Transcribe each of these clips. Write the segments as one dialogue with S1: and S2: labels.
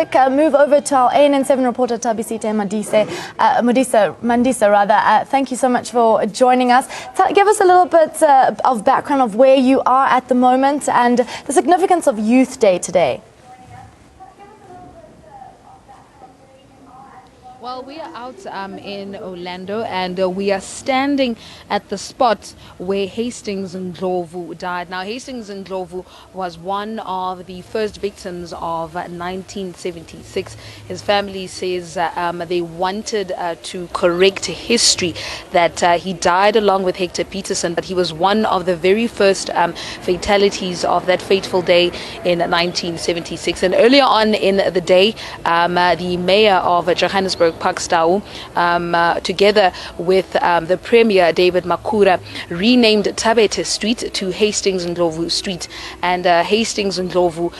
S1: quick move over to our ANN7 reporter Tabisite Mandisa. Thank you so much for joining us. Give us a little bit of background of where you are at the moment and the significance of Youth Day today.
S2: Well, we are out in Orlando, and we are standing at the spot where Hastings Ndlovu died. Now, Hastings Ndlovu was one of the first victims of 1976. His family says they wanted to correct history, that he died along with Hector Peterson, but he was one of the very first fatalities of that fateful day in 1976. And earlier on in the day, the mayor of Johannesburg, Park Stau, together with the Premier David Makhura, renamed Thabethe Street to Hastings Ndlovu Street. And Hastings Ndlovu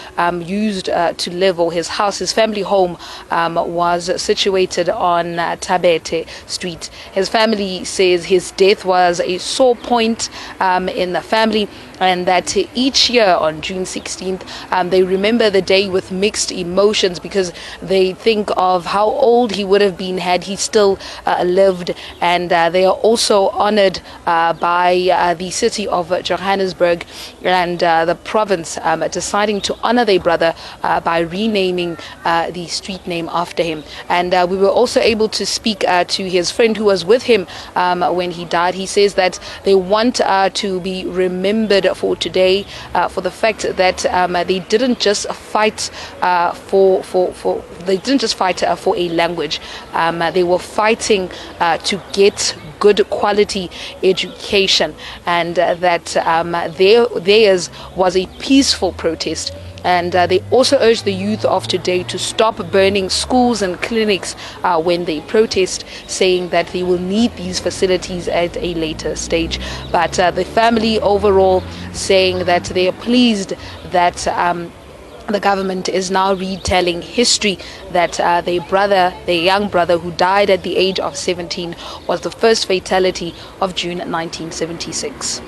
S2: used to live, or his house, his family home, was situated on Thabethe Street. His family says his death was a sore point in the family, and that each year on June 16th, they remember the day with mixed emotions, because they think of how old he would have been had he still lived. And they are also honored by the city of Johannesburg and the province deciding to honor their brother by renaming the street name after him. And we were also able to speak to his friend who was with him when he died. He says that they want to be remembered for today, for the fact that they didn't just fight for a language. They were fighting to get good quality education, and that theirs was a peaceful protest. And they also urge the youth of today to stop burning schools and clinics when they protest, saying that they will need these facilities at a later stage. But the family overall saying that they are pleased that the government is now retelling history, that their young brother who died at the age of 17 was the first fatality of June 1976.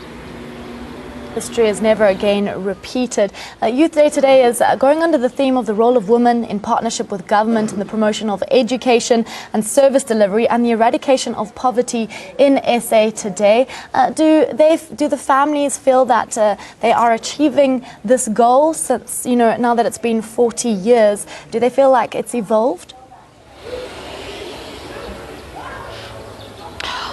S1: History is never again repeated. Youth Day today is going under the theme of the role of women in partnership with government in the promotion of education and service delivery and the eradication of poverty in SA today. Do the families feel that they are achieving this goal since, now that it's been 40 years? Do they feel like it's evolved?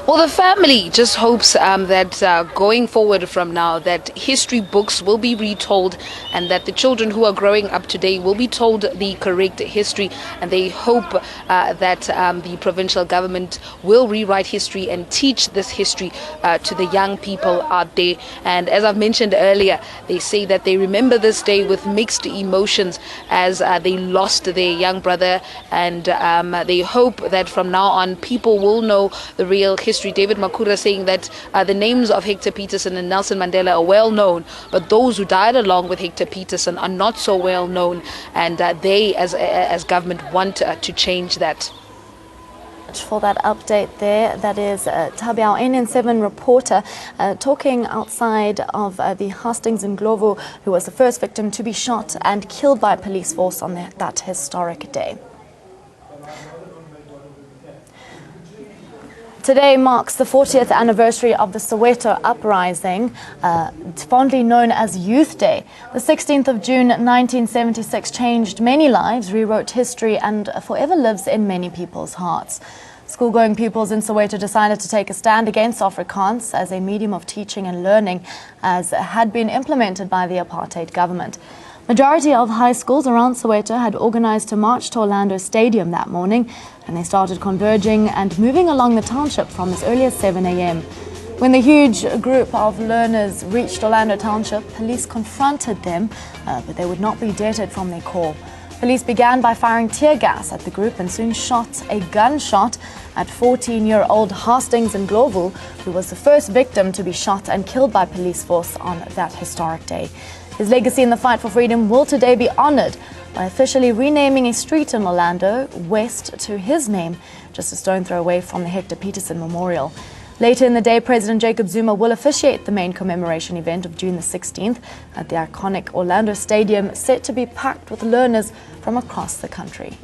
S2: Well, the family just hopes that going forward from now, that history books will be retold, and that the children who are growing up today will be told the correct history. And they hope that the provincial government will rewrite history and teach this history to the young people out there. And as I've mentioned earlier, they say that they remember this day with mixed emotions as they lost their young brother, and they hope that from now on people will know the real history. David Makhura saying that the names of Hector Peterson and Nelson Mandela are well known, but those who died along with Hector Peterson are not so well known, and they as government want to change that.
S1: For that update there, that is Tabi, our ANN7 reporter, talking outside of the Hastings Ndlovu, who was the first victim to be shot and killed by police force on that historic day. Today marks the 40th anniversary of the Soweto uprising, fondly known as Youth Day. The 16th of June 1976 changed many lives, rewrote history, and forever lives in many people's hearts. School-going pupils in Soweto decided to take a stand against Afrikaans as a medium of teaching and learning, as had been implemented by the apartheid government. Majority of high schools around Soweto had organized to march to Orlando Stadium that morning, and they started converging and moving along the township from as early as 7 a.m. When the huge group of learners reached Orlando Township, police confronted them, but they would not be deterred from their call. Police began by firing tear gas at the group and soon shot a gunshot at 14-year-old Hastings Ndlovu, who was the first victim to be shot and killed by police force on that historic day. His legacy in the fight for freedom will today be honored by officially renaming a street in Orlando West to his name, just a stone throw away from the Hector Peterson Memorial. Later in the day, President Jacob Zuma will officiate the main commemoration event of June the 16th at the iconic Orlando Stadium, set to be packed with learners from across the country.